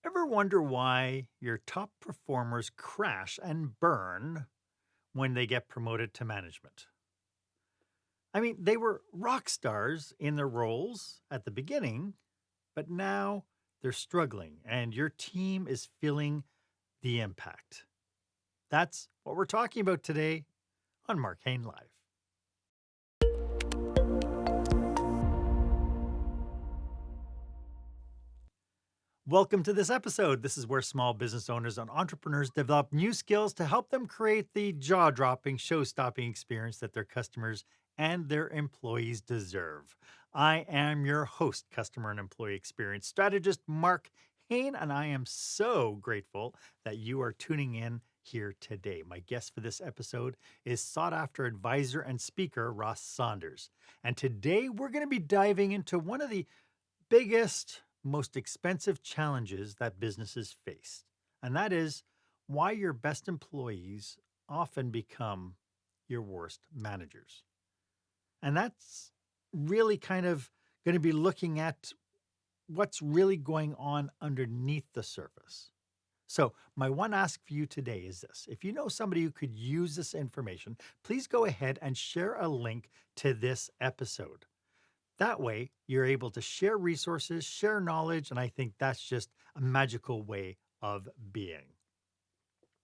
Ever wonder why your top performers crash and burn when they get promoted to management? I mean, they were rock stars in their roles at the beginning, but now they're struggling and your team is feeling the impact. That's what we're talking about today on Marc Haine Live. Welcome to this episode. This is where small business owners and entrepreneurs develop new skills to help them create the jaw dropping, show stopping experience that their customers and their employees deserve. I am your host, customer and employee experience strategist, Marc Haine, and I am so grateful that you are tuning in here today. My guest for this episode is sought after advisor and speaker, Ross Saunders. And today we're going to be diving into one of the biggest, most expensive challenges that businesses face. And that is why your best employees often become your worst managers. And that's really kind of going to be looking at what's really going on underneath the surface. So, my one ask for you today is this. If you know somebody who could use this information, please go ahead and share a link to this episode. That way, you're able to share resources, share knowledge, and I think that's just a magical way of being.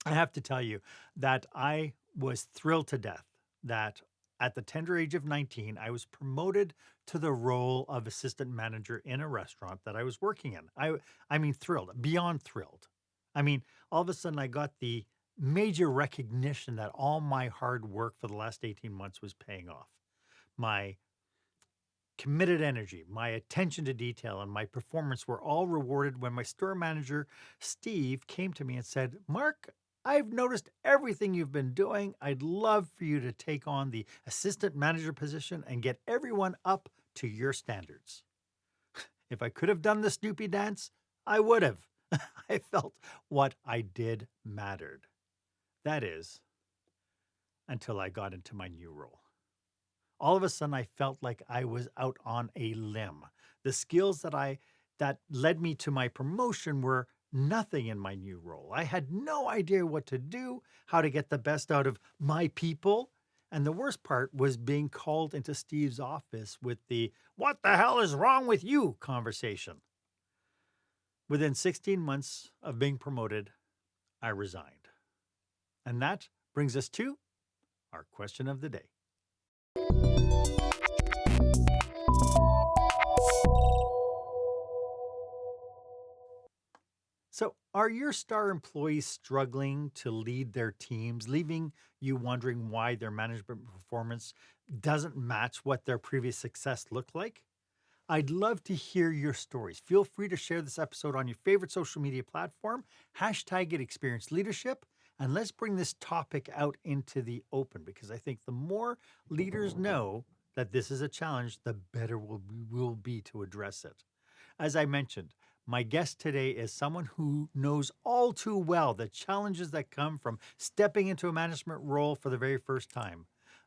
I have to tell you that I was thrilled to death that at the tender age of 19, I was promoted to the role of assistant manager in a restaurant that I was working in. I mean, thrilled, beyond thrilled. I mean, all of a sudden, I got the major recognition that all my hard work for the last 18 months was paying off. My committed energy, my attention to detail, and my performance were all rewarded when my store manager, Steve, came to me and said, Mark, I've noticed everything you've been doing. I'd love for you to take on the assistant manager position and get everyone up to your standards. If I could have done the Snoopy dance, I would have. I felt what I did mattered. That is, until I got into my new role. All of a sudden I felt like I was out on a limb. The skills that led me to my promotion were nothing in my new role. I had no idea what to do, how to get the best out of my people. And the worst part was being called into Steve's office with the "what the hell is wrong with you" conversation. Within 16 months of being promoted, I resigned. And that brings us to our question of the day. So, are your star employees struggling to lead their teams, leaving you wondering why their management performance doesn't match what their previous success looked like? I'd love to hear your stories. Feel free to share this episode on your favorite social media platform, hashtag it Experience Leadership, and let's bring this topic out into the open because I think the more leaders know that this is a challenge, the better we'll be to address it. As I mentioned, my guest today is someone who knows all too well the challenges that come from stepping into a management role for the very first time.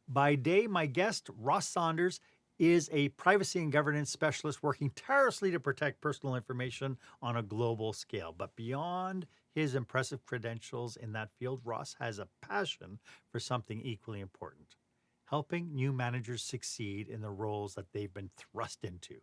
By day, my guest, Ross Saunders, is a privacy and governance specialist working tirelessly to protect personal information on a global scale. But beyond his impressive credentials in that field, Ross has a passion for something equally important: helping new managers succeed in the roles that they've been thrust into.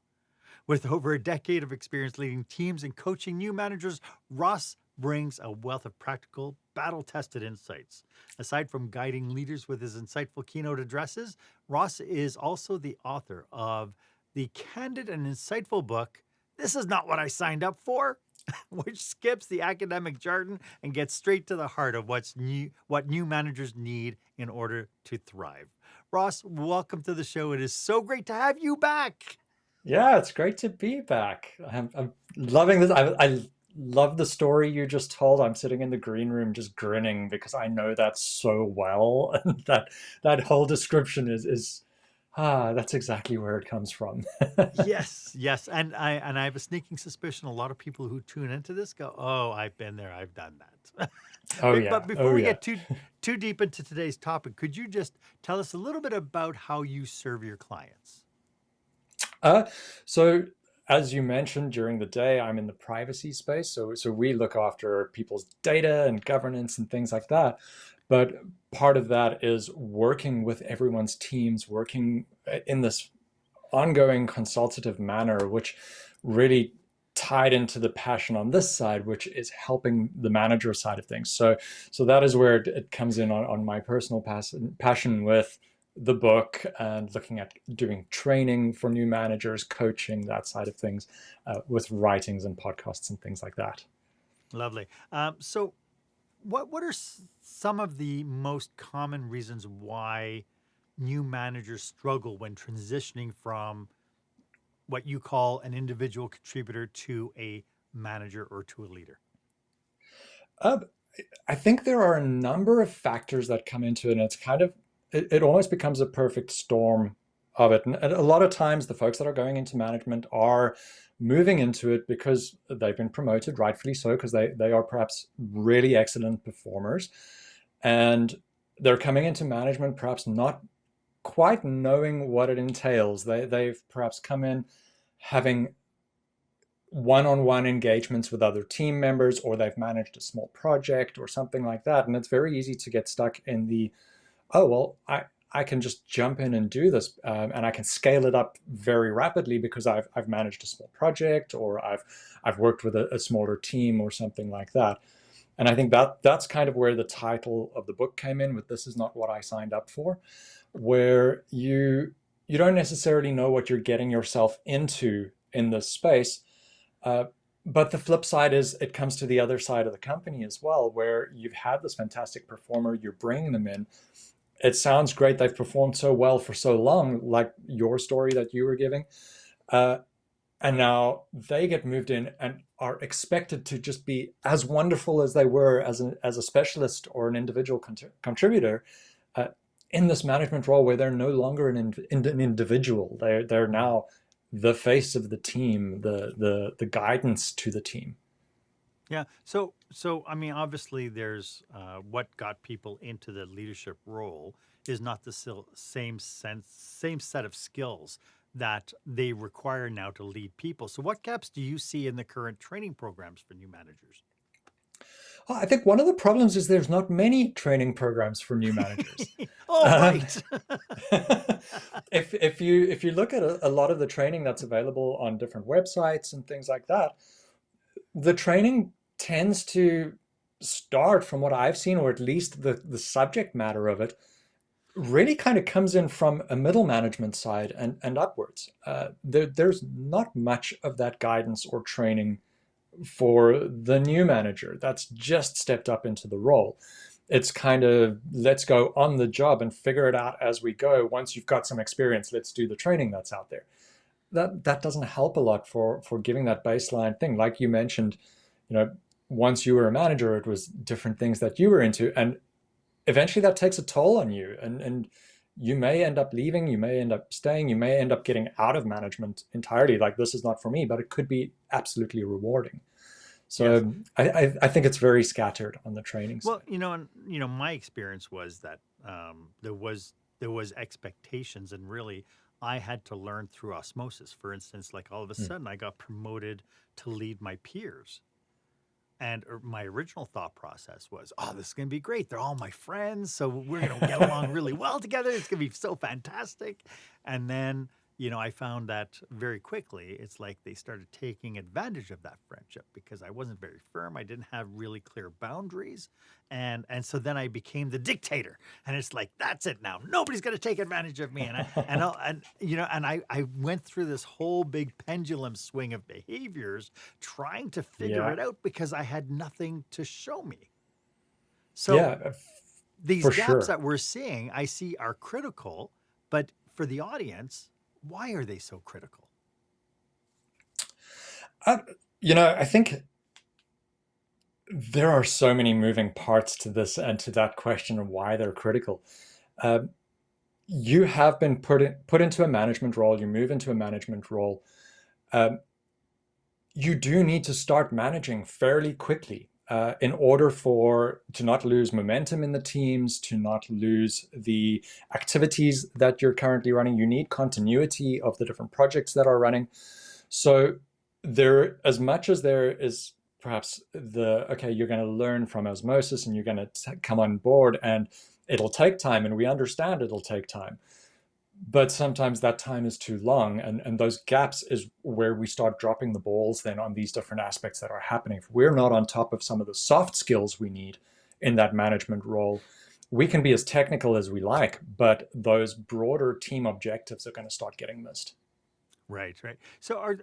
With over a decade of experience leading teams and coaching new managers, Ross brings a wealth of practical, battle-tested insights. Aside from guiding leaders with his insightful keynote addresses, Ross is also the author of the candid and insightful book, This Is Not What I Signed Up For, which skips the academic jargon and gets straight to the heart of what new managers need in order to thrive. Ross, welcome to the show. It is so great to have you back. Yeah, it's great to be back. I'm loving this. I love the story you just told. I'm sitting in the green room just grinning because I know that so well. And that whole description is that's exactly where it comes from. Yes, yes, and I have a sneaking suspicion a lot of people who tune into this go, "Oh, I've been there, I've done that." Oh But yeah. before Oh we yeah. get too deep into today's topic, could you just tell us a little bit about how you serve your clients? Uh, so as you mentioned, during the day, I'm in the privacy space. So we look after people's data and governance and things like that. But part of that is working with everyone's teams, working in this ongoing consultative manner, which really tied into the passion on this side, which is helping the manager side of things. So that is where it comes in on my personal passion with the book and looking at doing training for new managers, coaching, that side of things, with writings and podcasts and things like that. Lovely. So, what are some of the most common reasons why new managers struggle when transitioning from what you call an individual contributor to a manager or to a leader? Uh, I think there are a number of factors that come into it, and it's kind of it almost becomes a perfect storm of it. And a lot of times, the folks that are going into management are moving into it because they've been promoted, rightfully so, because they are perhaps really excellent performers, and they're coming into management perhaps not quite knowing what it entails. They've perhaps come in having one-on-one engagements with other team members, or they've managed a small project or something like that, and it's very easy to get stuck in the, oh well, I can just jump in and do this, and I can scale it up very rapidly because I've managed a small project, or I've worked with a smaller team or something like that. And I think that's kind of where the title of the book came in with "This is not what I signed up for," where you don't necessarily know what you're getting yourself into in this space. Uh, but the flip side is it comes to the other side of the company as well, where you've had this fantastic performer, you're bringing them in. It sounds great. They've performed so well for so long, like your story that you were giving. Uh, and now they get moved in and are expected to just be as wonderful as they were as a specialist or an individual contributor, uh, in this management role where they're no longer an individual. They're now the face of the team, the guidance to the team. Yeah. So I mean, obviously, there's what got people into the leadership role is not the same set of skills that they require now to lead people. So, what gaps do you see in the current training programs for new managers? Well, I think one of the problems is there's not many training programs for new managers. Oh, Um, right. if you look at a lot of the training that's available on different websites and things like that, the training tends to start, from what I've seen, or at least the subject matter of it, really kind of comes in from a middle management side and upwards. There's not much of that guidance or training for the new manager that's just stepped up into the role. It's kind of, let's go on the job and figure it out as we go. Once you've got some experience, let's do the training that's out there. That doesn't help a lot for giving that baseline thing. Like you mentioned, once you were a manager, it was different things that you were into, and eventually that takes a toll on you, and you may end up leaving, you may end up staying, you may end up getting out of management entirely, like, this is not for me, but it could be absolutely rewarding. Yes. So I think it's very scattered on the training Well, side. my experience was that there was expectations, and really, I had to learn through osmosis. For instance, like all of a Mm. sudden, I got promoted to lead my peers. And my original thought process was, oh, this is going to be great. They're all my friends. So we're going to get along really well together. It's going to be so fantastic. And then, I found that very quickly, it's like they started taking advantage of that friendship because I wasn't very firm. I didn't have really clear boundaries. And so then I became the dictator. And it's like, that's it now. Nobody's going to take advantage of me. And I went through this whole big pendulum swing of behaviors trying to figure Yeah, it out because I had nothing to show me. So yeah, these for gaps sure. that we're seeing, I see are critical, but for the audience, why are they so critical? I, I think there are so many moving parts to this and to that question of why they're critical. Uh, you have been put into a management role, you move into a management role. Um, you do need to start managing fairly quickly, in order to not lose momentum in the teams, to not lose the activities that you're currently running. You need continuity of the different projects that are running. So there, as much as there is perhaps okay, you're going to learn from osmosis and you're going to come on board and it'll take time, and we understand it'll take time. But sometimes that time is too long, and those gaps is where we start dropping the balls then on these different aspects that are happening. If we're not on top of some of the soft skills we need in that management role, we can be as technical as we like, but those broader team objectives are going to start getting missed. Right, right. So,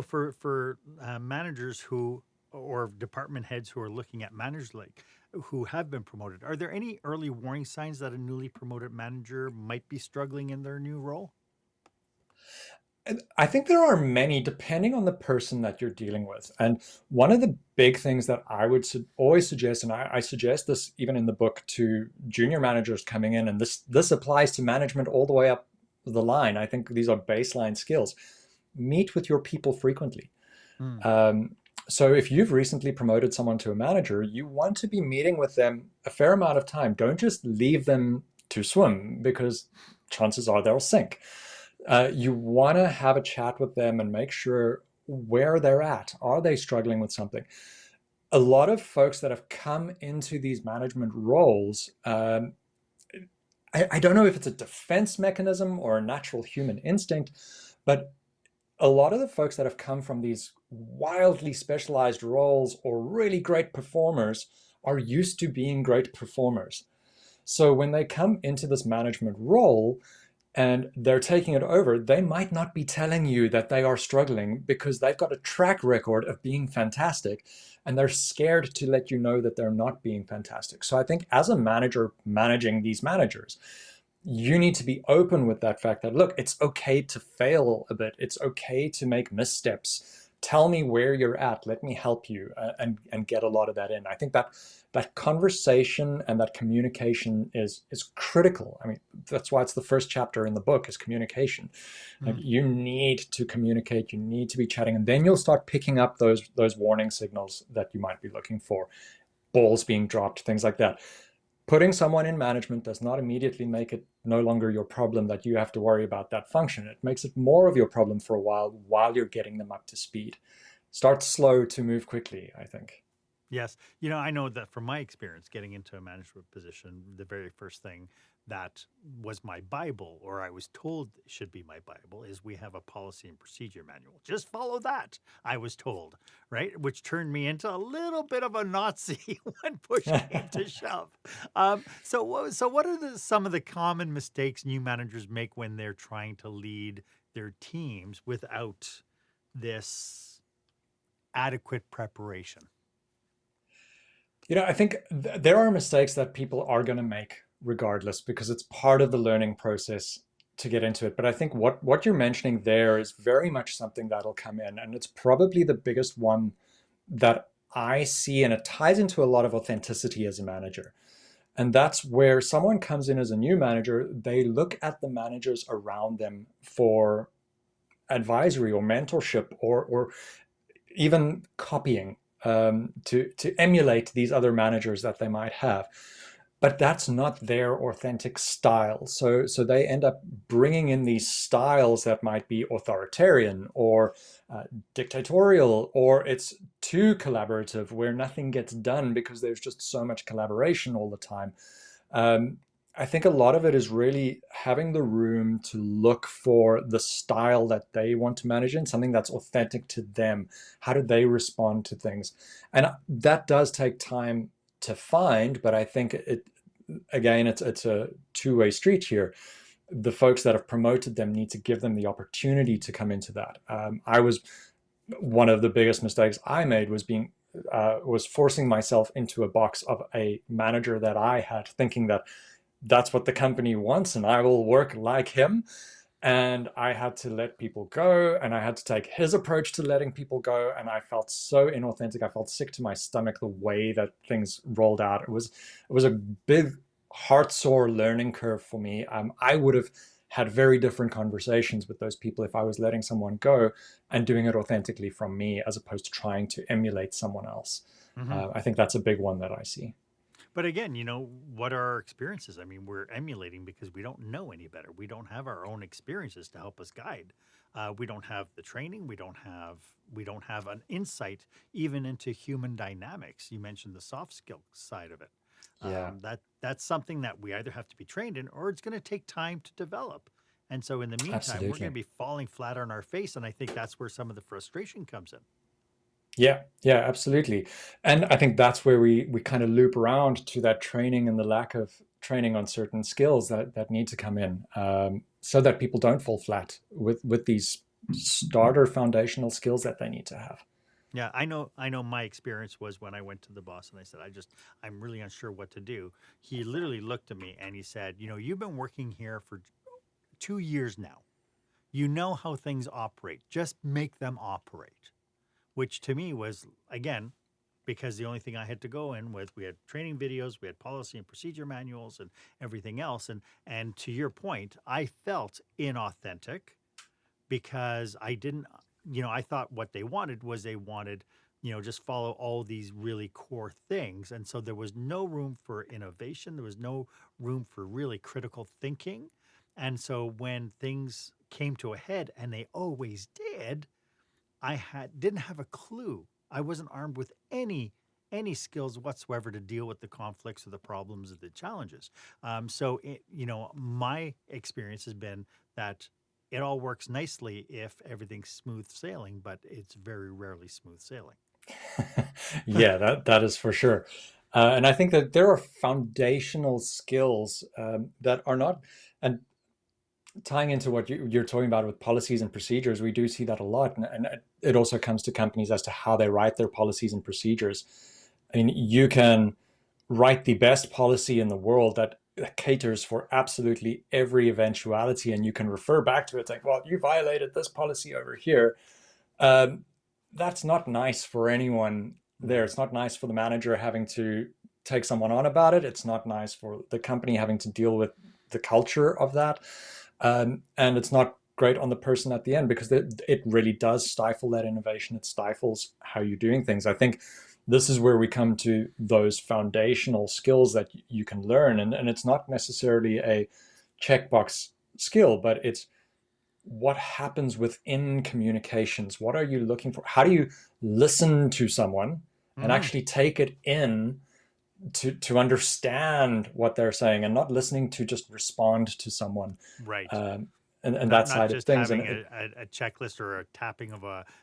for managers who or department heads who are looking at managers like who have been promoted, are there any early warning signs that a newly promoted manager might be struggling in their new role? I think there are many, depending on the person that you're dealing with. And one of the big things that I would always suggest, and I suggest this even in the book to junior managers coming in, and this applies to management all the way up the line. I think these are baseline skills. Meet with your people frequently. Hmm. So if you've recently promoted someone to a manager, you want to be meeting with them a fair amount of time. Don't just leave them to swim, because chances are they'll sink. You want to have a chat with them and make sure where they're at. Are they struggling with something? A lot of folks that have come into these management roles, I don't know if it's a defense mechanism or a natural human instinct, but a lot of the folks that have come from these wildly specialized roles or really great performers are used to being great performers. So when they come into this management role, and they're taking it over, they might not be telling you that they are struggling because they've got a track record of being fantastic, and they're scared to let you know that they're not being fantastic. So I think as a manager managing these managers, you need to be open with that fact that, look, it's okay to fail a bit. It's okay to make missteps. Tell me where you're at. Let me help you, and get a lot of that in. I think that conversation and that communication is critical. I mean, that's why it's the first chapter in the book is communication. Like, Hmm. you need to communicate. You need to be chatting, and then you'll start picking up those warning signals that you might be looking for. Balls being dropped, things like that. Putting someone in management does not immediately make it no longer your problem that you have to worry about that function. It makes it more of your problem for a while you're getting them up to speed. Start slow to move quickly, I think. Yes. I know that from my experience getting into a management position, the very first thing that was my Bible, or I was told should be my Bible, is we have a policy and procedure manual. Just follow that, I was told, right? Which turned me into a little bit of a Nazi when push came to shove. So what are some of the common mistakes new managers make when they're trying to lead their teams without this adequate preparation? I think there are mistakes that people are going to make regardless, because it's part of the learning process to get into it. But I think what you're mentioning there is very much something that'll come in, and it's probably the biggest one that I see, and it ties into a lot of authenticity as a manager. And that's where someone comes in as a new manager, they look at the managers around them for advisory or mentorship, or even copying, to emulate these other managers that they might have. But that's not their authentic style. So they end up bringing in these styles that might be authoritarian or dictatorial, or it's too collaborative where nothing gets done because there's just so much collaboration all the time. Um, I think a lot of it is really having the room to look for the style that they want to manage in, something that's authentic to them. How do they respond to things? And that does take time to find, but I think again, it's a two-way street here. The folks that have promoted them need to give them the opportunity to come into that. I was One of the biggest mistakes I made was forcing myself into a box of a manager that I had, thinking that that's what the company wants and I will work like him. And I had to let people go, and I had to take his approach to letting people go, and I felt so inauthentic. I felt sick to my stomach the way that things rolled out. It was a big heart sore learning curve for me. I would have had very different conversations with those people if I was letting someone go and doing it authentically from me, as opposed to trying to emulate someone else. Mhm. I think that's a big one that I see. But again, what are our experiences? I mean, we're emulating because we don't know any better. We don't have our own experiences to help us guide. We don't have the training. We don't have an insight even into human dynamics. You mentioned the soft skill side of it. Yeah, That's something that we either have to be trained in, or it's going to take time to develop. And so, in the meantime, we're going absolutely. to be falling flat on our face, and I think that's where some of the frustration comes in. Yeah, yeah, absolutely. And I think that's where we kind of loop around to that training and the lack of training on certain skills that need to come in, so that people don't fall flat with these starter foundational skills that they need to have. Yeah, I know. I know. My experience was when I went to the boss and I said, I'm really unsure what to do. He literally looked at me and he said, you've been working here for 2 years now. You know how things operate. Just make them operate. Which to me was, again, because the only thing I had to go in with, we had training videos, we had policy and procedure manuals and everything else. And to your point, I felt inauthentic because I didn't, I thought what they wanted, just follow all these really core things. And so there was no room for innovation. There was no room for really critical thinking. And so when things came to a head, and they always did, didn't have a clue. I wasn't armed with any skills whatsoever to deal with the conflicts or the problems or the challenges. My experience has been that it all works nicely if everything's smooth sailing, but it's very rarely smooth sailing. Yeah, that is for sure. And I think that there are foundational skills that are not, and tying into what you're talking about with policies and procedures, we do see that a lot. And it also comes to companies as to how they write their policies and procedures. I mean, you can write the best policy in the world that caters for absolutely every eventuality, and you can refer back to it like, well, you violated this policy over here. Um, that's not nice for anyone there. No. It's not nice for the manager having to take someone on about it. It's not nice for the company having to deal with the culture of that. And it's not great on the person at the end because it really does stifle that innovation. It stifles how you're doing things. I think this is where we come to those foundational skills that you can learn. And it's not necessarily a checkbox skill, but it's what happens within communications. What are you looking for? How do you listen to someone and Mm, actually take it in to understand what they're saying, and not listening to just respond to someone, right. um, and Not that not side of just things. having a checklist or a tapping of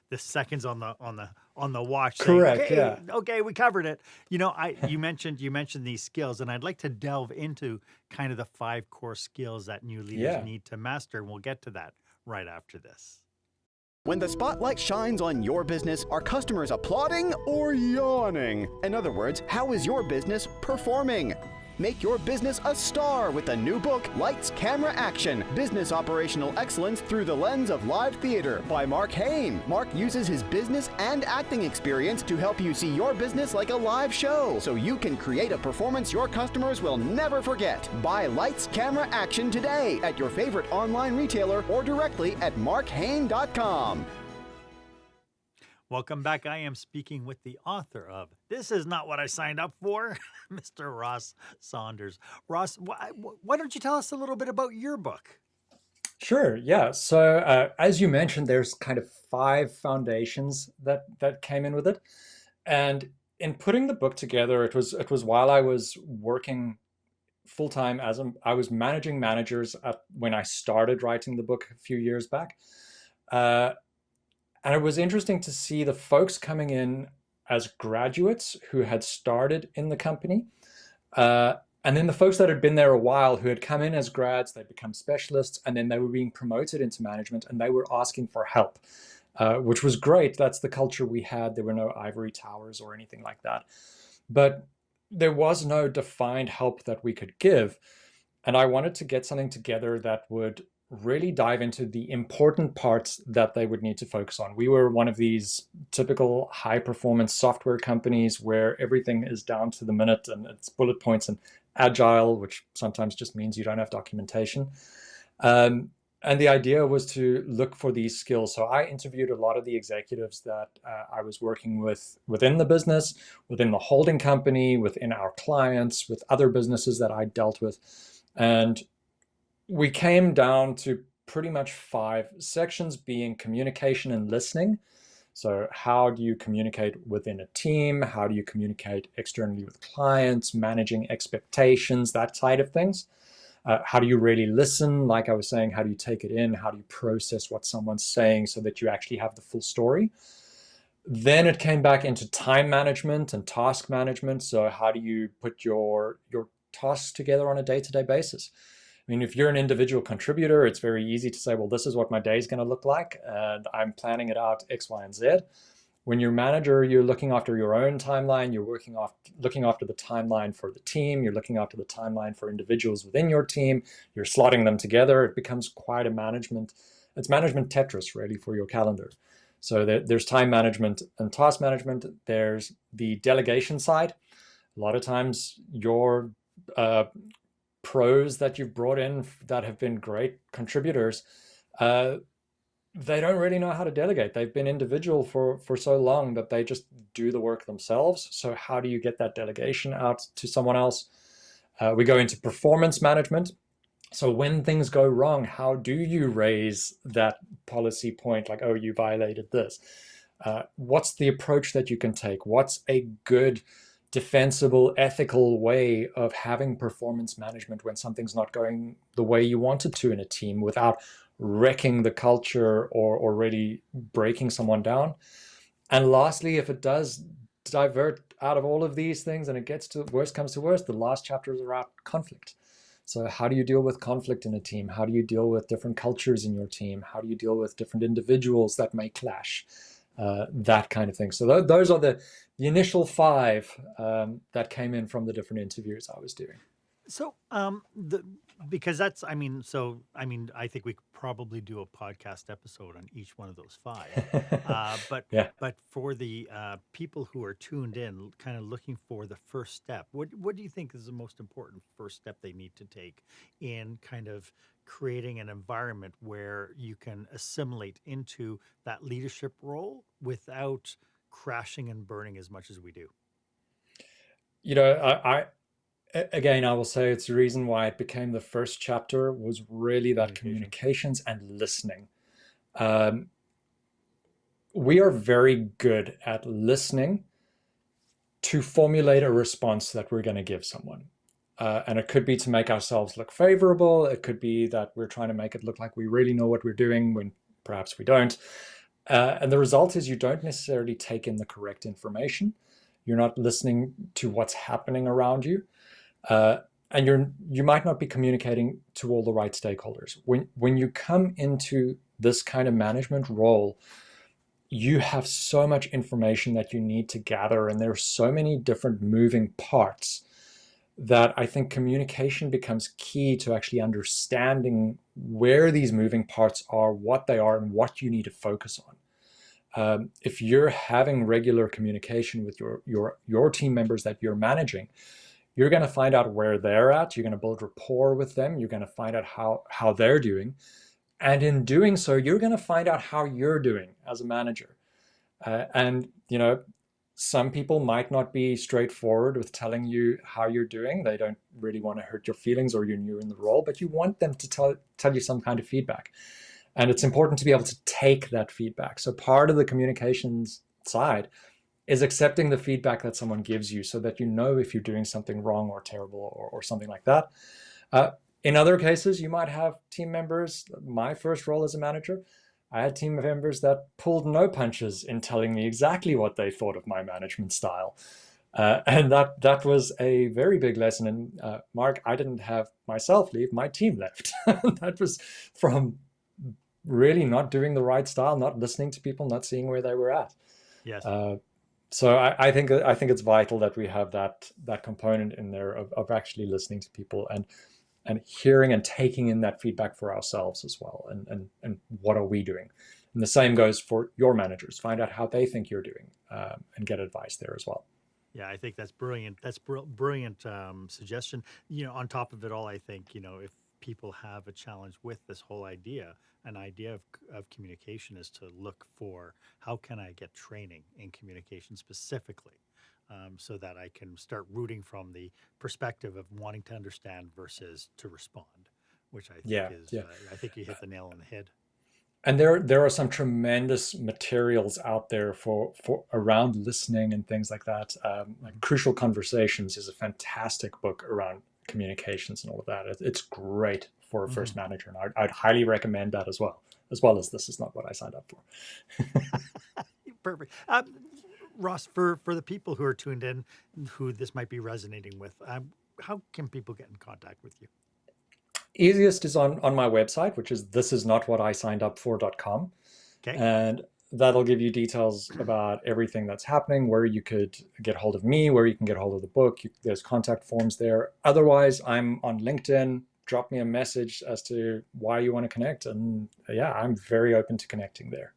the seconds on the watch saying, Correct, okay, yeah. okay, we covered it. You mentioned these skills, and I'd like to delve into kind of the 5 core skills that new leaders Yeah. need to master, and we'll get to that right after this. When the spotlight shines on your business, are customers applauding or yawning? In other words, how is your business performing? Make your business a star with the new book, Lights, Camera, Action, Business Operational Excellence Through the Lens of Live Theater by Marc Haine. Marc uses his business and acting experience to help you see your business like a live show, so you can create a performance your customers will never forget. Buy Lights, Camera, Action today at your favorite online retailer or directly at marchaine.com. Welcome back. I am speaking with the author of This Is Not What I Signed Up For, Mr. Ross Saunders. Ross, why don't you tell us a little bit about your book? Sure, yeah. So as you mentioned, there's kind of 5 foundations that came in with it. And in putting the book together, it was while I was working full time I was managing managers when I started writing the book a few years back. Uh, And it was interesting to see the folks coming in as graduates who had started in the company. And then the folks that had been there a while who had come in as grads, they'd become specialists, and then they were being promoted into management and they were asking for help, which was great. That's the culture we had. There were no ivory towers or anything like that. But there was no defined help that we could give. And I wanted to get something together that would really dive into the important parts that they would need to focus on. We were one of these typical high performance software companies where everything is down to the minute and it's bullet points and agile, which sometimes just means you don't have documentation. And the idea was to look for these skills. So I interviewed a lot of the executives that I was working with within the business, within the holding company, within our clients, with other businesses that I dealt with. And we came down to pretty much 5 sections, being communication and listening. So how do you communicate within a team? How do you communicate externally with clients, managing expectations, that side of things? How do you really listen? Like I was saying, how do you take it in? How do you process what someone's saying so that you actually have the full story? Then it came back into time management and task management. So how do you put your tasks together on a day-to-day basis? I mean, if you're an individual contributor, it's very easy to say, well, this is what my day is going to look like, and I'm planning it out X, Y, and Z. When you're manager, you're looking after your own timeline. You're looking after the timeline for the team. You're looking after the timeline for individuals within your team. You're slotting them together. It becomes quite a management. It's management Tetris, really, for your calendar. So there's time management and task management. There's the delegation side. A lot of times your pros that you've brought in that have been great contributors, they don't really know how to delegate. They've been individual for so long that they just do the work themselves. So how do you get that delegation out to someone else? We go into performance management. So when things go wrong, how do you raise that policy point? Like, oh, you violated this. What's the approach that you can take? What's a good, defensible, ethical way of having performance management when something's not going the way you want it to in a team without wrecking the culture or really breaking someone down? And lastly, if it does divert out of all of these things and it gets to worst comes to worst, the last chapter is around conflict. So how do you deal with conflict in a team? How do you deal with different cultures in your team? How do you deal with different individuals that may clash? That kind of thing. So those are the initial 5 that came in from the different interviews I was doing. So, because I think we could probably do a podcast episode on each one of those 5. But Yeah. but for the people who are tuned in, kind of looking for the first step, what do you think is the most important first step they need to take in kind of creating an environment where you can assimilate into that leadership role without crashing and burning as much as we do? You know, again, I will say it's the reason why it became the first chapter was really that communications and listening. We are very good at listening to formulate a response that we're going to give someone. And it could be to make ourselves look favorable. It could be that we're trying to make it look like we really know what we're doing when perhaps we don't. And the result is you don't necessarily take in the correct information. You're not listening to what's happening around you. And you might not be communicating to all the right stakeholders. When you come into this kind of management role, you have so much information that you need to gather, and there's so many different moving parts that I think communication becomes key to actually understanding where these moving parts are, what they are, and what you need to focus on. If you're having regular communication with your team members that you're managing, you're going to find out where they're at. You're going to build rapport with them. You're going to find out how they're doing. And in doing so, you're going to find out how you're doing as a manager. And, you know, some people might not be straightforward with telling you how you're doing. They don't really want to hurt your feelings, or you're new in the role, but you want them to tell you some kind of feedback. And it's important to be able to take that feedback. So part of the communications side is accepting the feedback that someone gives you so that you know if you're doing something wrong or terrible or something like that. In other cases, you might have team members. My first role as a manager, I had team members that pulled no punches in telling me exactly what they thought of my management style. And that was a very big lesson. And Mark, I didn't have myself leave, my team left. That was from really not doing the right style, not listening to people, not seeing where they were at. Yes. So I think it's vital that we have that component in there of actually listening to people and hearing and taking in that feedback for ourselves as well. And what are we doing? And the same goes for your managers. Find out how they think you're doing, and get advice there as well. Yeah, I think that's brilliant. That's brilliant suggestion. You know, on top of it all, I think, you know, if people have a challenge with this whole idea, an idea of communication is to look for how can I get training in communication specifically, so that I can start rooting from the perspective of wanting to understand versus to respond, which I think Yeah, is, yeah. I think you hit the nail on the head. And there are some tremendous materials out there for around listening and things like that. Like Mhm. Crucial Conversations is a fantastic book around communications and all of that. It's great for a first Mhm. manager, and I'd highly recommend that as well as This Is Not What I Signed Up For. Perfect. Ross, for the people who are tuned in, who this might be resonating with, how can people get in contact with you? Easiest is on my website, which is thisisnotwhatisignedupfor.com. Okay. And that'll give you details about everything that's happening, where you could get hold of me, where you can get hold of the book. There's contact forms there. Otherwise, I'm on LinkedIn. Drop me a message as to why you want to connect. And yeah, I'm very open to connecting there.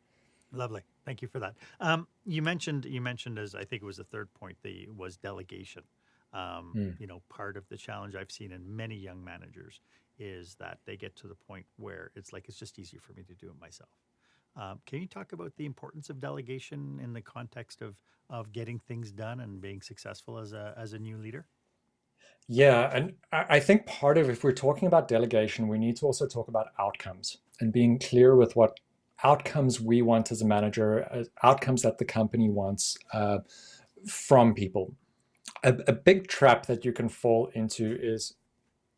Lovely. Thank you for that. You mentioned as I think it was the third point, was delegation. Mm. Part of the challenge I've seen in many young managers is that they get to the point where it's like it's just easier for me to do it myself. Can you talk about the importance of delegation in the context of getting things done and being successful as a new leader? Yeah, and I think part of, if we're talking about delegation, we need to also talk about outcomes and being clear with what outcomes we want as a manager, outcomes that the company wants from people. A big trap that you can fall into is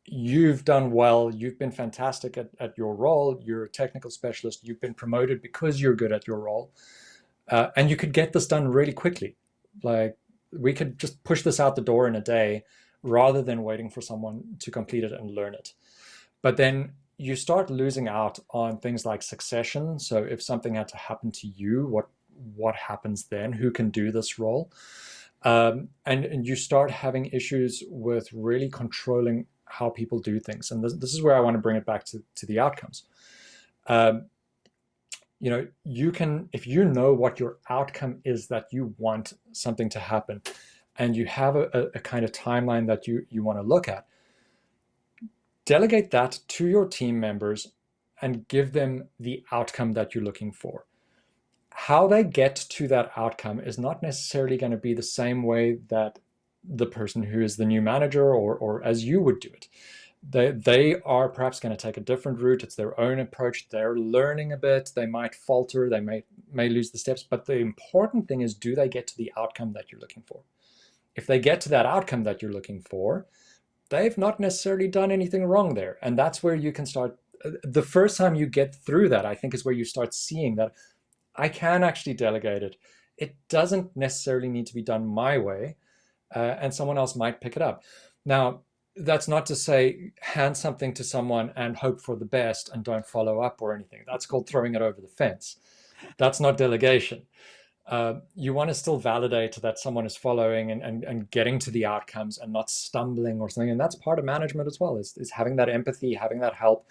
you've done well, you've been fantastic at your role, you're a technical specialist, you've been promoted because you're good at your role, and you could get this done really quickly. Like, we could just push this out the door in a day rather than waiting for someone to complete it and learn it. But then you start losing out on things like succession. So if something had to happen to you, what happens then? Who can do this role? And you start having issues with really controlling how people do things. And this is where I want to bring it back to the outcomes. Um, you can, if you know what your outcome is that you want something to happen, and you have a kind of timeline that you want to look at, delegate that to your team members and give them the outcome that you're looking for. How they get to that outcome is not necessarily going to be the same way that the person who is the new manager or as you would do it. They are perhaps going to take a different route. It's their own approach. They're learning a bit. They might falter. They may lose the steps. But the important thing is, do they get to the outcome that you're looking for? If they get to that outcome that you're looking for, they've not necessarily done anything wrong there. And that's where you can start. The first time you get through that, I think, is where you start seeing that I can actually delegate it. It doesn't necessarily need to be done my way, and someone else might pick it up. Now, that's not to say hand something to someone and hope for the best and don't follow up or anything. That's called throwing it over the fence. That's not delegation. You want to still validate that someone is following and getting to the outcomes and not stumbling or something. And that's part of management as well, is having that empathy, having that help.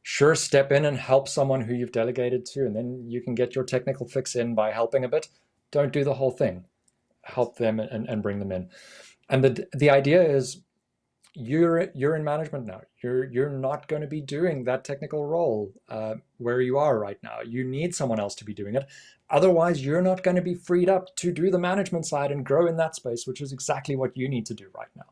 Sure, step in and help someone who you've delegated to, and then you can get your technical fix in by helping a bit. Don't do the whole thing. Yes. Help them and bring them in. And the idea is, you're in management now. You're not going to be doing that technical role where you are right now. You need someone else to be doing it. Otherwise, you're not going to be freed up to do the management side and grow in that space, which is exactly what you need to do right now.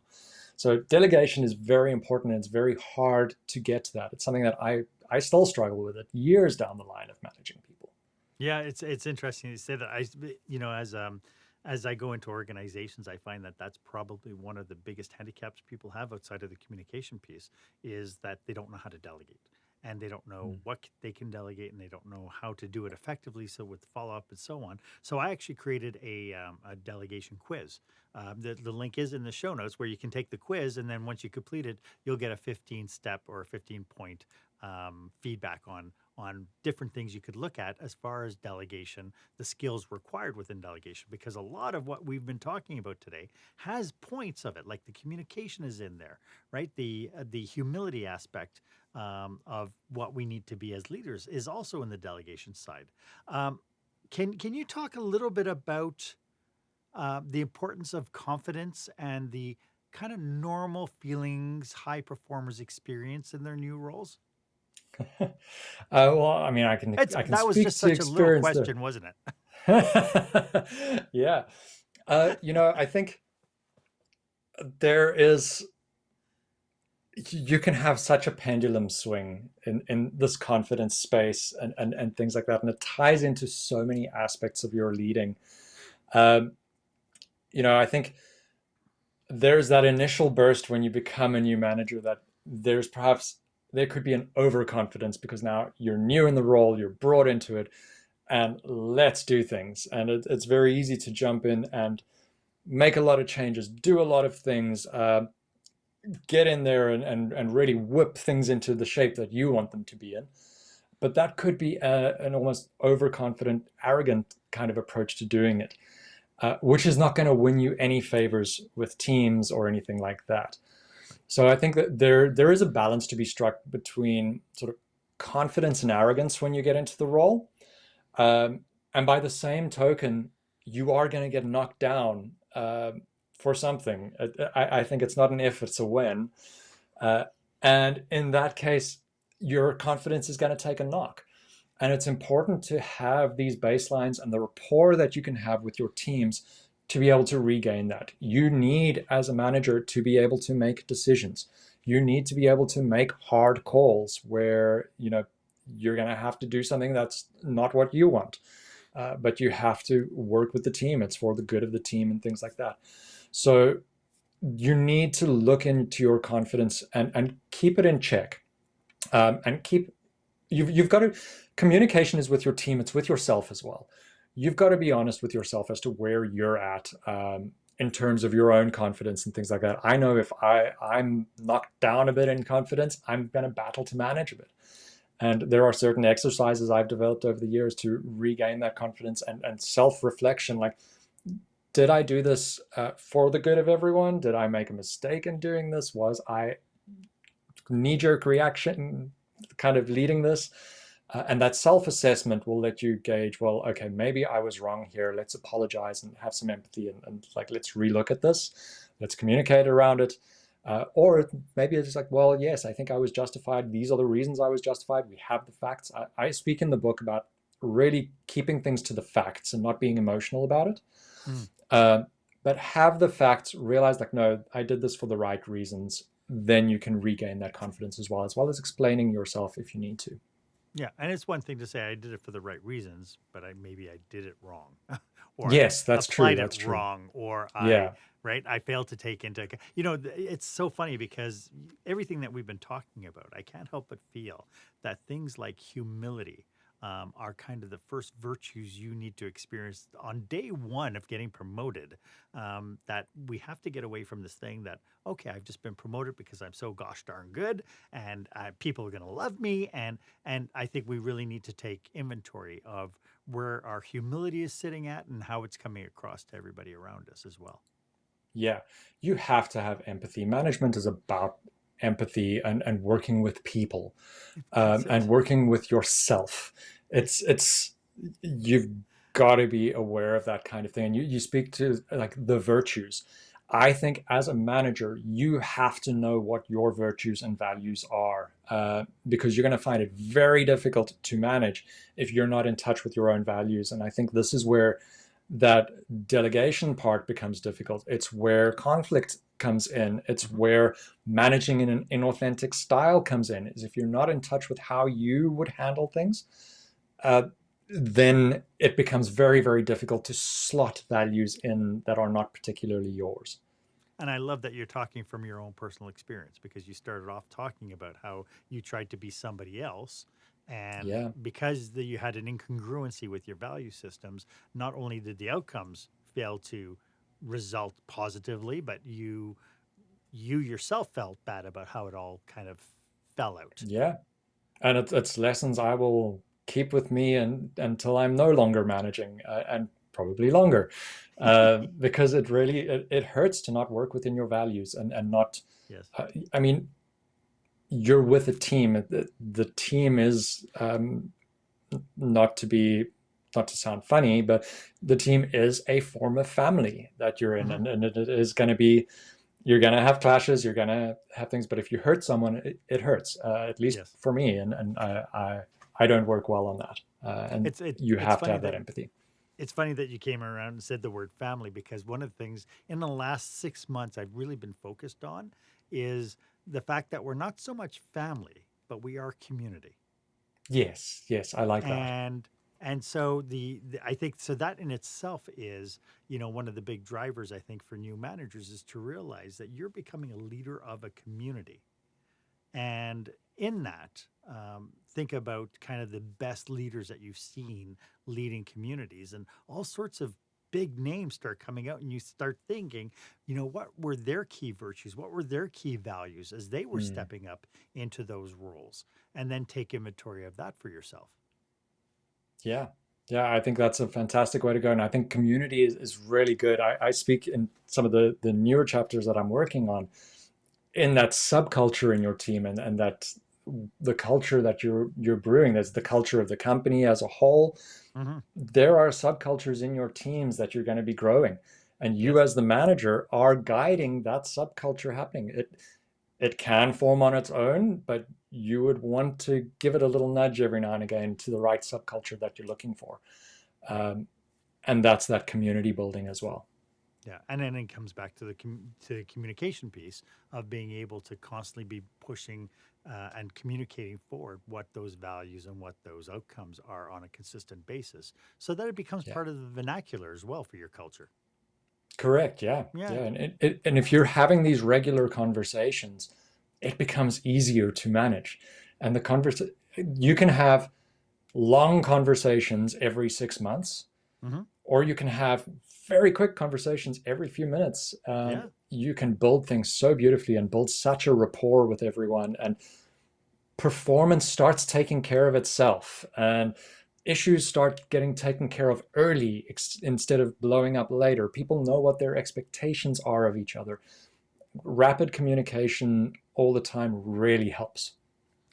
So delegation is very important, and it's very hard to get to that. It's something that I still struggle with it years down the line of managing people. Yeah, it's interesting you say that. As I go into organizations, I find that that's probably one of the biggest handicaps people have outside of the communication piece, is that they don't know how to delegate, and they don't know Mm. what they can delegate, and they don't know how to do it effectively. So with follow up and so on. So I actually created a delegation quiz. The link is in the show notes, where you can take the quiz, and then once you complete it, you'll get a 15-step or a 15-point feedback on different things you could look at as far as delegation, the skills required within delegation, because a lot of what we've been talking about today has points of it, like the communication is in there, right? The humility aspect of what we need to be as leaders is also in the delegation side. Can you talk a little bit about the importance of confidence and the kind of normal feelings high performers experience in their new roles? Well, I mean, I can That was speak just to such a little experience there. question, wasn't it? Yeah. I think there is, you can have such a pendulum swing in this confidence space and things like that. And it ties into so many aspects of your leading. Um, I think there's that initial burst when you become a new manager that there could be an overconfidence because now you're new in the role, you're brought into it, and let's do things. And it's very easy to jump in and make a lot of changes, do a lot of things, get in there and really whip things into the shape that you want them to be in. But that could be an almost overconfident, arrogant kind of approach to doing it, which is not going to win you any favors with teams or anything like that. So I think that there is a balance to be struck between sort of confidence and arrogance when you get into the role. And by the same token, you are going to get knocked down for something. I think it's not an if, it's a when. And in that case, your confidence is going to take a knock. And it's important to have these baselines and the rapport that you can have with your teams to be able to regain that. You need, as a manager, to be able to make decisions. You need to be able to make hard calls where, you're going to have to do something that's not what you want. But you have to work with the team. It's for the good of the team and things like that. So you need to look into your confidence and keep it in check. You've got to, communication is with your team. It's with yourself as well. You've got to be honest with yourself as to where you're at in terms of your own confidence and things like that. I know if I'm knocked down a bit in confidence, I'm going to battle to manage a bit. And there are certain exercises I've developed over the years to regain that confidence and self-reflection. Like, did I do this for the good of everyone? Did I make a mistake in doing this? Was I knee-jerk reaction kind of leading this? And that self-assessment will let you gauge, well, okay, maybe I was wrong here. Let's apologize and have some empathy and like, let's relook at this. Let's communicate around it. Or maybe it's like, well, yes, I think I was justified. These are the reasons I was justified. We have the facts. I speak in the book about really keeping things to the facts and not being emotional about it. But have the facts, realize like, no, I did this for the right reasons. Then you can regain that confidence as well as explaining yourself if you need to. Yeah, and it's one thing to say I did it for the right reasons, but maybe I did it wrong, or Yes, I that's true. applied it That's true. wrong, or Yeah. I failed to take into account. It's so funny because everything that we've been talking about, I can't help but feel that things like humility are kind of the first virtues you need to experience on day one of getting promoted. That we have to get away from this thing that, okay, I've just been promoted because I'm so gosh darn good, and people are going to love me. And I think we really need to take inventory of where our humility is sitting at and how it's coming across to everybody around us as well. Yeah. You have to have empathy. Management is about empathy and working with people That's and it. working with yourself. It's you've got to be aware of that kind of thing. And you speak to like the virtues. I think as a manager, you have to know what your virtues and values are because you're going to find it very difficult to manage if you're not in touch with your own values. And I think this is where that delegation part becomes difficult. It's where conflict comes in. It's where managing in an inauthentic style comes in. Is if you're not in touch with how you would handle things, then it becomes very, very difficult to slot values in that are not particularly yours. And I love that you're talking from your own personal experience because you started off talking about how you tried to be somebody else. And Yeah. because you had an incongruency with your value systems, not only did the outcomes fail to result positively, but you yourself felt bad about how it all kind of fell out. Yeah. And it's lessons I will keep with me until I'm no longer managing and probably longer because it hurts to not work within your values and not, Yes. I mean, you're with a team. The team is not to sound funny, but the team is a form of family that you're in, and it is going to be. You're going to have clashes. You're going to have things, but if you hurt someone, it hurts. At least Yes. for me, and I don't work well on that. And you It's have to funny have that that empathy. it's funny that you came around and said the word family because one of the things in the last 6 months I've really been focused on is the fact that we're not so much family, but we are community. Yes, yes, I like that. And so I think so that in itself is, one of the big drivers I think for new managers is to realize that you're becoming a leader of a community. And in that, think about kind of the best leaders that you've seen leading communities, and all sorts of big names start coming out, and you start thinking, what were their key virtues? What were their key values as they were Mm. stepping up into those roles? And then take inventory of that for yourself. Yeah. Yeah, I think that's a fantastic way to go. And I think community is really good. I speak in some of the newer chapters that I'm working on in that subculture in your team, and that the culture that you're brewing, that's the culture of the company as a whole. Hmm. There are subcultures in your teams that you're going to be growing. And you Yes. as the manager are guiding that subculture happening. It can form on its own, but you would want to give it a little nudge every now and again to the right subculture that you're looking for. Um, and that's that community building as well. Yeah, and then it comes back to the communication piece of being able to constantly be pushing and communicating forward what those values and what those outcomes are on a consistent basis, so that it becomes Yeah, part of the vernacular as well for your culture. correct. Yeah, Yeah. yeah. And if you're having these regular conversations, it becomes easier to manage. And you can have long conversations every 6 months, Hmm. or you can have very quick conversations every few minutes. Yeah. You can build things so beautifully and build such a rapport with everyone, and performance starts taking care of itself, and issues start getting taken care of early instead of blowing up later. People know what their expectations are of each other. Rapid communication all the time really helps.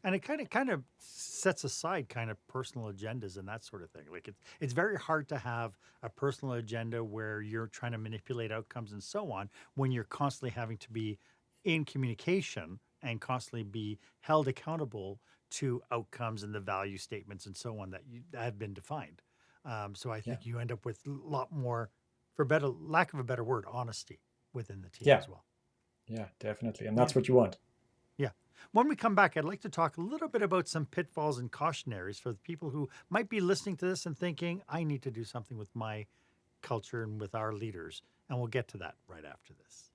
And it kind of sets aside kind of personal agendas and that sort of thing. Like it's very hard to have a personal agenda where you're trying to manipulate outcomes and so on when you're constantly having to be in communication and constantly be held accountable to outcomes and the value statements and so on that have been defined. So I Yeah, think you end up with a lot more, for better lack of a better word, honesty within the team yeah, as well. yeah, definitely. And Yeah. that's what you want. Yeah. When we come back, I'd like to talk a little bit about some pitfalls and cautionaries for the people who might be listening to this and thinking, I need to do something with my culture and with our leaders. And we'll get to that right after this.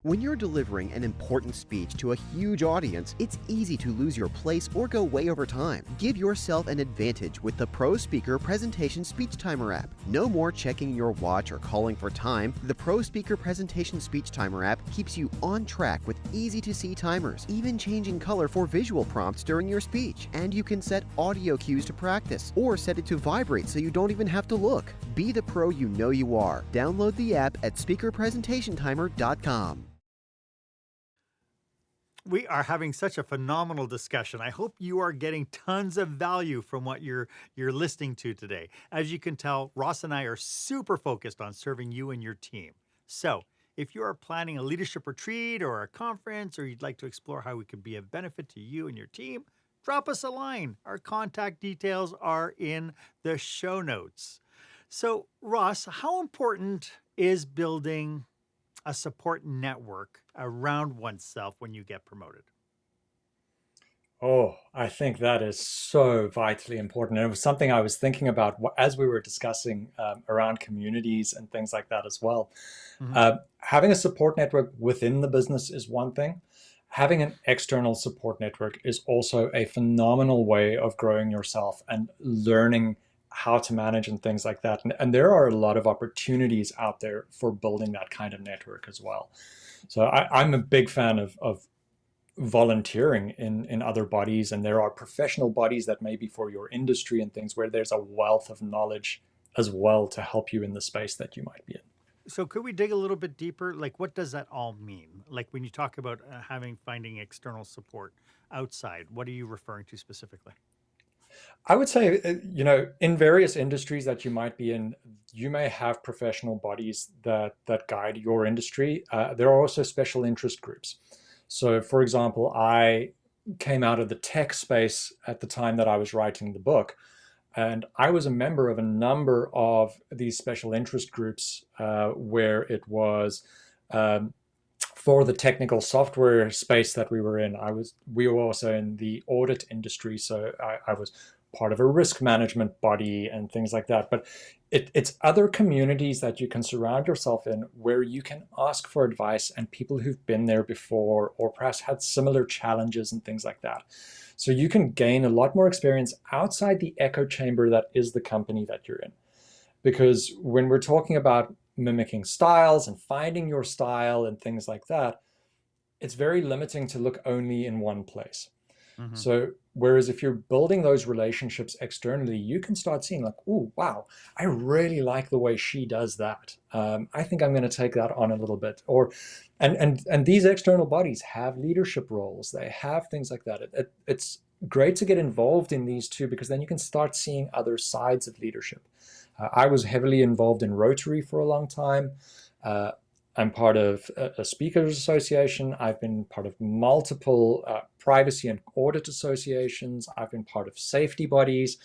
When you're delivering an important speech to a huge audience, it's easy to lose your place or go way over time. Give yourself an advantage with the Pro Speaker Presentation Speech Timer app. No more checking your watch or calling for time. The Pro Speaker Presentation Speech Timer app keeps you on track with easy-to-see timers, even changing color for visual prompts during your speech. And you can set audio cues to practice, or set it to vibrate so you don't even have to look. Be the pro you know you are. Download the app at speakerpresentationtimer.com. We are having such a phenomenal discussion. I hope you are getting tons of value from what you're listening to today. As you can tell, Ross and I are super focused on serving you and your team. So, if you are planning a leadership retreat or a conference, or you'd like to explore how we could be of benefit to you and your team, drop us a line. Our contact details are in the show notes. So, Ross, how important is building a support network around oneself when you get promoted? Oh, I think that is so vitally important. And it was something I was thinking about as we were discussing around communities and things like that as well. Hmm. Having a support network within the business is one thing. Having an external support network is also a phenomenal way of growing yourself and learning how to manage and things like that. And there are a lot of opportunities out there for building that kind of network as well. So I'm a big fan of volunteering in other bodies, and there are professional bodies that may be for your industry and things where there's a wealth of knowledge as well to help you in the space that you might be in. So could we dig a little bit deeper? Like, what does that all mean? Like when you talk about finding external support outside, what are you referring to specifically? I would say, in various industries that you might be in, you may have professional bodies that guide your industry. There are also special interest groups. So, for example, I came out of the tech space at the time that I was writing the book, and I was a member of a number of these special interest groups where it was um, for the technical software space that we were in, we were also in the audit industry, so I was part of a risk management body and things like that. But it's other communities that you can surround yourself in where you can ask for advice and people who've been there before or perhaps had similar challenges and things like that. So you can gain a lot more experience outside the echo chamber that is the company that you're in. Because when we're talking about mimicking styles and finding your style and things like that, it's very limiting to look only in one place. Mm-hmm. So whereas if you're building those relationships externally, you can start seeing like, oh, wow, I really like the way she does that. I think I'm going to take that on a little bit. And these external bodies have leadership roles. They have things like that. It's great to get involved in these too, because then you can start seeing other sides of leadership. I was heavily involved in Rotary for a long time. I'm part of a speakers association. I've been part of multiple privacy and audit associations. I've been part of safety bodies.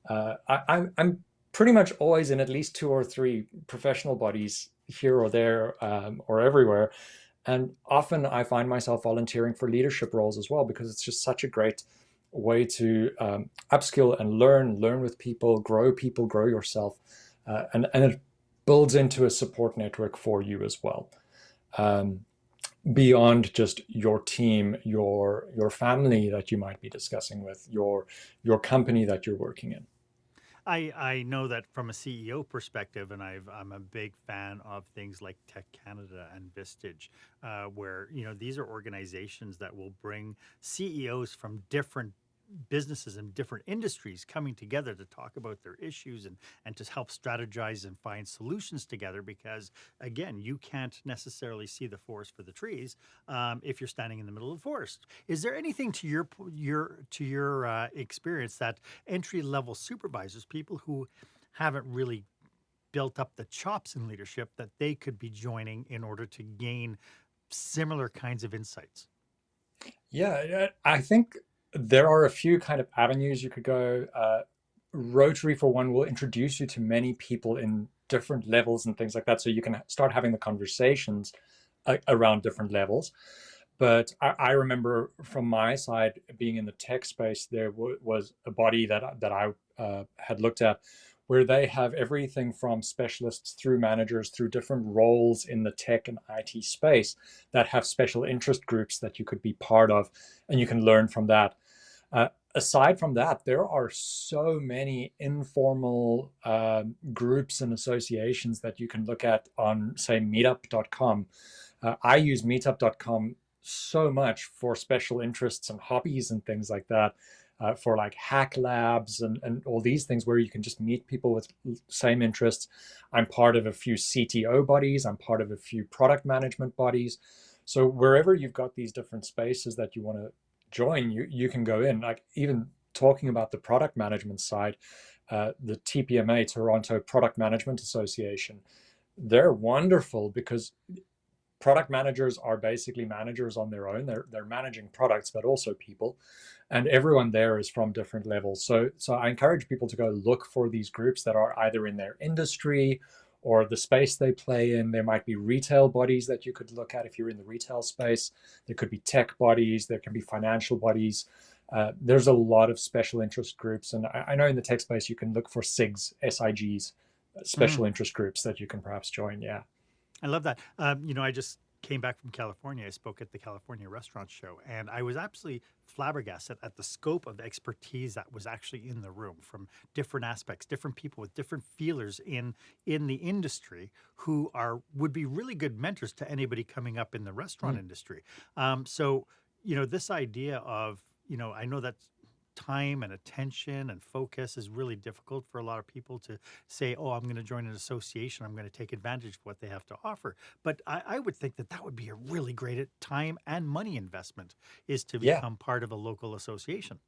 I'm pretty much always in at least 2 or 3 professional bodies here or there or everywhere. And often I find myself volunteering for leadership roles as well, because it's just such a great way to upskill and learn with people, grow yourself. And it builds into a support network for you as well. Beyond just your team, your family that you might be discussing with, your company that you're working in. I know that from a CEO perspective, and I'm a big fan of things like Tech Canada and Vistage, where these are organizations that will bring CEOs from different businesses and different industries coming together to talk about their issues and to help strategize and find solutions together, because again, you can't necessarily see the forest for the trees if you're standing in the middle of the forest. Is there anything to your experience that entry level supervisors, people who haven't really built up the chops in leadership, that they could be joining in order to gain similar kinds of insights? Yeah, I think there are a few kind of avenues you could go. Rotary, for one, will introduce you to many people in different levels and things like that, so you can start having the conversations around different levels. But I remember from my side, being in the tech space, there was a body that I had looked at, where they have everything from specialists through managers through different roles in the tech and IT space that have special interest groups that you could be part of, and you can learn from that. Aside from that, there are so many informal groups and associations that you can look at on, say, meetup.com. I use meetup.com so much for special interests and hobbies and things like that, for like hack labs and all these things where you can just meet people with same interests. I'm part of a few CTO bodies. I'm part of a few product management bodies. So wherever you've got these different spaces that you want to join, you can go in. Like, even talking about the product management side, the TPMA, Toronto Product Management Association, they're wonderful because product managers are basically managers on their own. They're managing products, but also people, and everyone there is from different levels. So I encourage people to go look for these groups that are either in their industry or the space they play in. There might be retail bodies that you could look at if you're in the retail space. There could be tech bodies. There can be financial bodies. There's a lot of special interest groups. And I know in the tech space, you can look for SIGs, special interest groups that you can perhaps join. Yeah. I love that. I just came back from California. I spoke at the California Restaurant Show, and I was absolutely flabbergasted at the scope of expertise that was actually in the room, from different aspects, different people with different feelers in the industry who would be really good mentors to anybody coming up in the restaurant industry. So, this idea of, I know that time and attention and focus is really difficult for a lot of people to say, oh, I'm going to join an association, I'm going to take advantage of what they have to offer. But I would think that would be a really great time and money investment, is to Yeah. become part of a local association.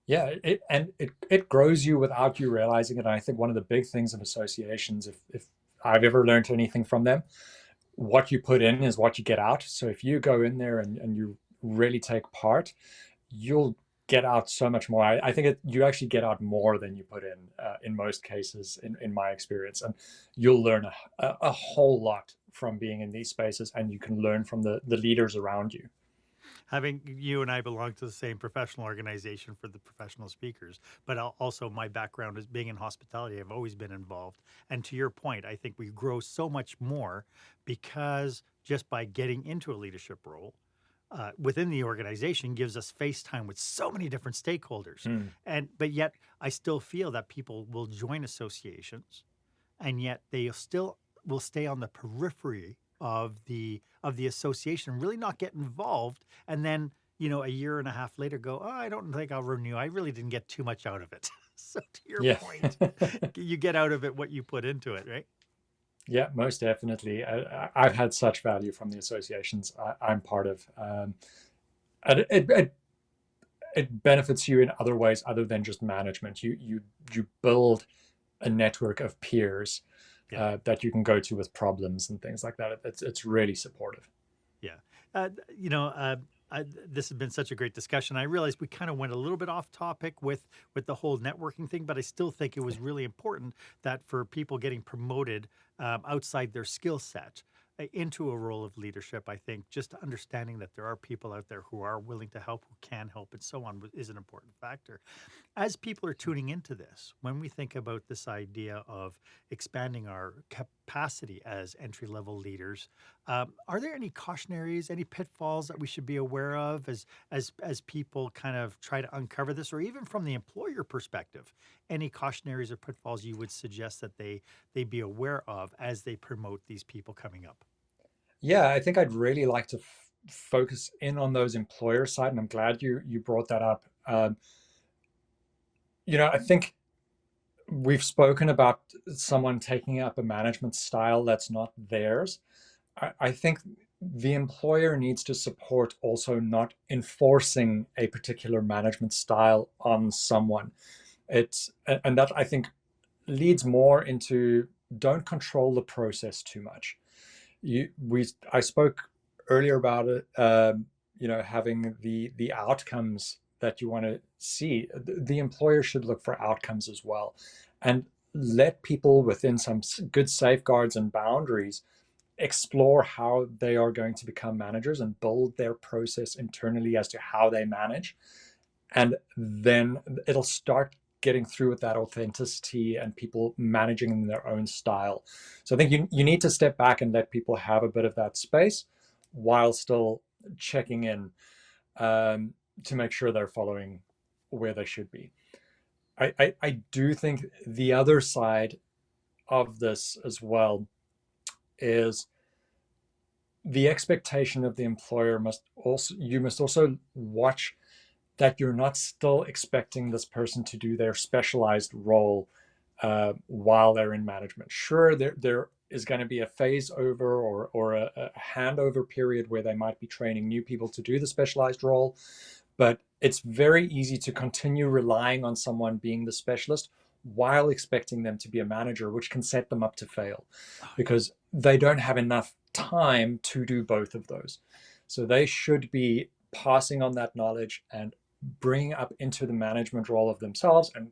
Yeah, it grows you without you realizing it. And I think one of the big things in associations, if I've ever learned anything from them, what you put in is what you get out. So if you go in there and you really take part, you'll get out so much more. I think you actually get out more than you put in most cases, in my experience, and you'll learn a whole lot from being in these spaces, and you can learn from the leaders around you. Having you and I belong to the same professional organization for the professional speakers, but also my background is being in hospitality. I've always been involved. And to your point, I think we grow so much more because just by getting into a leadership role within the organization gives us face time with so many different stakeholders. Mm. But yet I still feel that people will join associations and yet they still will stay on the periphery of the association, really not get involved, and then a year and a half later go, oh, I don't think I'll renew. I really didn't get too much out of it. So to your Yeah. point, you get out of it what you put into it, right? Yeah, most definitely. I've had such value from the associations I'm part of. And it benefits you in other ways other than just management. You build a network of peers that you can go to with problems and things like that. It's really supportive. Yeah. This has been such a great discussion. I realized we kind of went a little bit off topic with the whole networking thing, but I still think it was really important that for people getting promoted outside their skill set into a role of leadership, I think just understanding that there are people out there who are willing to help, who can help, and so on is an important factor. As people are tuning into this, when we think about this idea of expanding our capacity as entry-level leaders, are there any cautionaries, any pitfalls that we should be aware of as people kind of try to uncover this, or even from the employer perspective, any cautionaries or pitfalls you would suggest that they be aware of as they promote these people coming up? Yeah, I think I'd really like to focus in on those employer side, and I'm glad you brought that up. I think we've spoken about someone taking up a management style that's not theirs. I think the employer needs to support also not enforcing a particular management style on someone. And that I think leads more into don't control the process too much. I spoke earlier about it, having the outcomes that you want to see. The employer should look for outcomes as well, and let people within some good safeguards and boundaries explore how they are going to become managers and build their process internally as to how they manage. And then it'll start getting through with that authenticity and people managing in their own style. So I think you need to step back and let people have a bit of that space while still checking in to make sure they're following where they should be. I do think the other side of this as well is the expectation of the employer must also watch that you're not still expecting this person to do their specialized role while they're in management. Sure, there is going to be a phase over or a handover period where they might be training new people to do the specialized role, but it's very easy to continue relying on someone being the specialist while expecting them to be a manager, which can set them up to fail because they don't have enough time to do both of those. So they should be passing on that knowledge and bringing up into the management role of themselves, and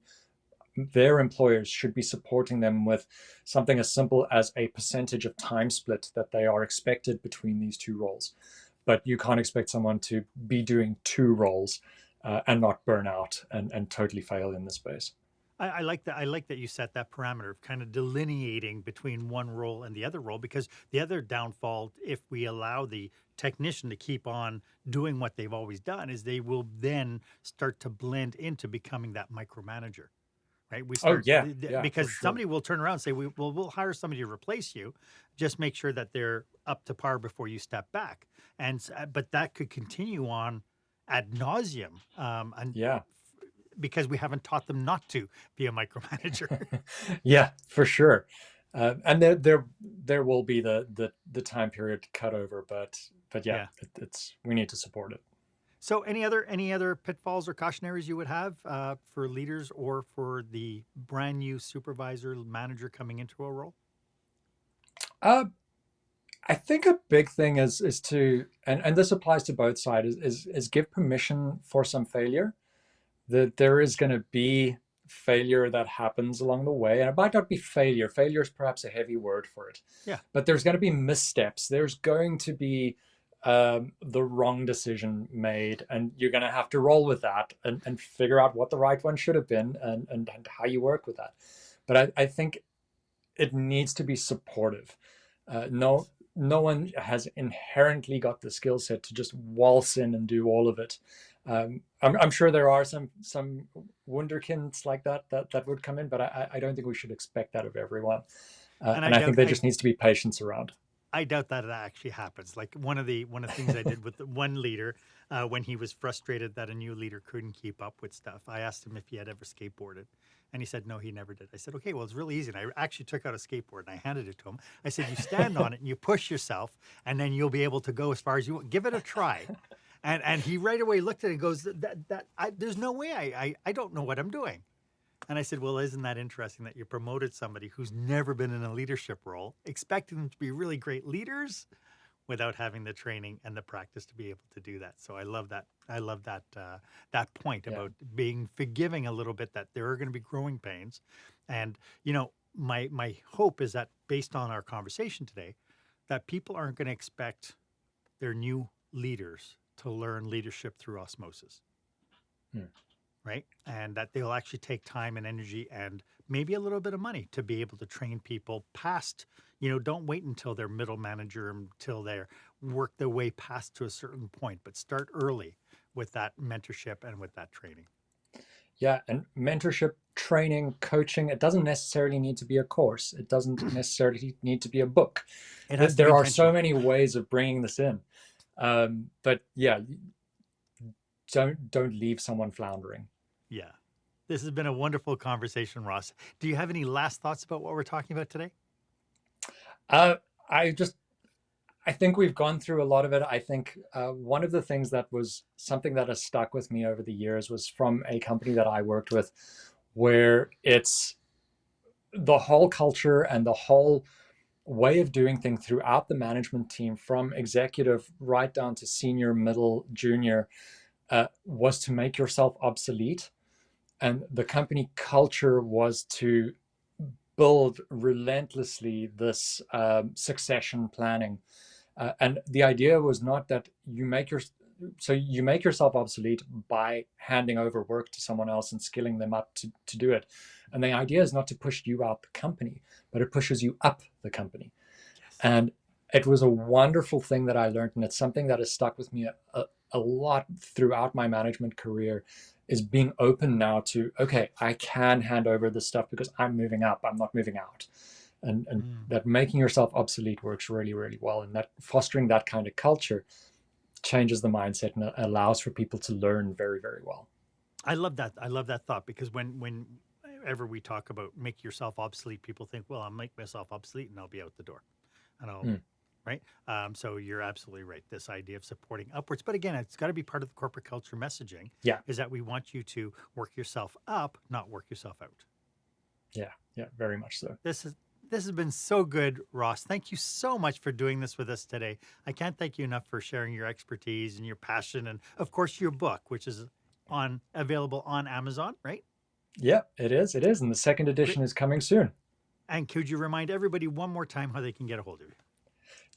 their employers should be supporting them with something as simple as a percentage of time split that they are expected between these two roles. But you can't expect someone to be doing two roles and not burn out and totally fail in this space. I like that. I like that you set that parameter of kind of delineating between one role and the other role, because the other downfall, if we allow the technician to keep on doing what they've always done, is they will then start to blend into becoming that micromanager, right? We start, because somebody will turn around and say, we'll hire somebody to replace you. Just make sure that they're up to par before you step back. But that could continue on ad nauseum. Because we haven't taught them not to be a micromanager. Yeah, for sure. And there will be the time period cut over, but yeah. We need to support it. So any other pitfalls or cautionaries you would have for leaders or for the brand new supervisor manager coming into a role? I think a big thing is to, and this applies to both sides, is give permission for some failure. That there is going to be failure that happens along the way. And it might not be failure. Failure is perhaps a heavy word for it. Yeah. But there's going to be missteps. There's going to be the wrong decision made. And you're going to have to roll with that and figure out what the right one should have been and how you work with that. But I think it needs to be supportive. No one has inherently got the skill set to just waltz in and do all of it. I'm sure there are some wunderkinds like that would come in, but I don't think we should expect that of everyone. And I think there just needs to be patience around. I doubt that it actually happens. Like one of the things I did with one leader when he was frustrated that a new leader couldn't keep up with stuff. I asked him if he had ever skateboarded, and he said no, he never did. I said, okay, well, it's really easy. And I actually took out a skateboard and I handed it to him. I said, you stand on it and you push yourself, and then you'll be able to go as far as you want. Give it a try. And he right away looked at it and goes, there's no way. I don't know what I'm doing. And I said, well, isn't that interesting that you promoted somebody who's never been in a leadership role, expecting them to be really great leaders without having the training and the practice to be able to do that. So I love that. I love that point about being forgiving a little bit, that there are going to be growing pains. And, you know, my hope is that based on our conversation today, that people aren't going to expect their new leaders to learn leadership through osmosis. Right? And that they'll actually take time and energy and maybe a little bit of money to be able to train people past, you know, don't wait until they're middle manager, until they're work their way past to a certain point, but start early with that mentorship and with that training. Yeah, and mentorship, training, coaching, it doesn't necessarily need to be a course. It doesn't necessarily need to be a book. There are so many ways of bringing this in. But yeah, don't leave someone floundering. Yeah. This has been a wonderful conversation, Ross. Do you have any last thoughts about what we're talking about today? I think we've gone through a lot of it. I think one of the things that was something that has stuck with me over the years was from a company that I worked with, where it's the whole culture and the whole way of doing things throughout the management team, from executive right down to senior, middle, junior, was to make yourself obsolete. And the company culture was to build relentlessly this succession planning. And the idea was not that you make yourself obsolete by handing over work to someone else and skilling them up to do it. And the idea is not to push you out the company, but it pushes you up the company. Yes. And it was a wonderful thing that I learned, and it's something that has stuck with me a lot throughout my management career, is being open now to, okay, I can hand over this stuff because I'm moving up, I'm not moving out. And that making yourself obsolete works really, really well. And that fostering that kind of culture changes the mindset and allows for people to learn very, very well. I love that. I love that thought, because whenever we talk about make yourself obsolete, people think, well, I'll make myself obsolete and I'll be out the door. And I'll right? So you're absolutely right. This idea of supporting upwards. But again, it's got to be part of the corporate culture messaging. Yeah. Is that we want you to work yourself up, not work yourself out. Yeah. Yeah, very much so. This has been so good, Ross. Thank you so much for doing this with us today. I can't thank you enough for sharing your expertise and your passion, and of course your book, which is available on Amazon, right? Yeah, it is. It is. And the second edition is coming soon. And could you remind everybody one more time how they can get a hold of you?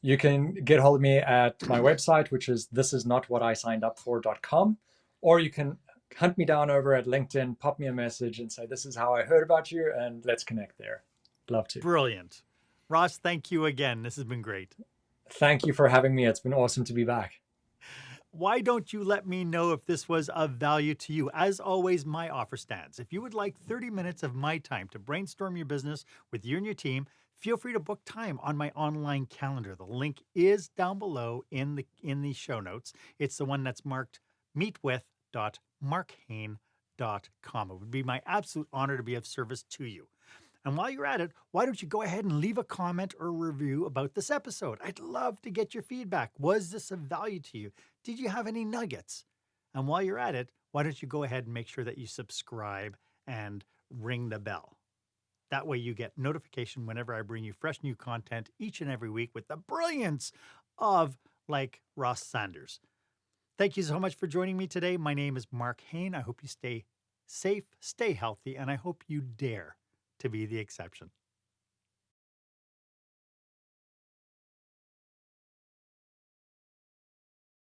You can get a hold of me at my website, which is thisisnotwhatisignedupfor.com, or you can hunt me down over at LinkedIn, pop me a message and say, this is how I heard about you, and let's connect there. Love to. Brilliant. Ross, thank you again. This has been great. Thank you for having me. It's been awesome to be back. Why don't you let me know if this was of value to you? As always, my offer stands. If you would like 30 minutes of my time to brainstorm your business with you and your team, feel free to book time on my online calendar. The link is down below in the show notes. It's the one that's marked meetwith.marchaine.com. It would be my absolute honor to be of service to you. And while you're at it, why don't you go ahead and leave a comment or review about this episode? I'd love to get your feedback. Was this of value to you? Did you have any nuggets? And while you're at it, why don't you go ahead and make sure that you subscribe and ring the bell? That way you get notification whenever I bring you fresh new content each and every week with the brilliance of like Ross Saunders. Thank you so much for joining me today. My name is Marc Haine. I hope you stay safe, stay healthy, and I hope you dare to be the exception.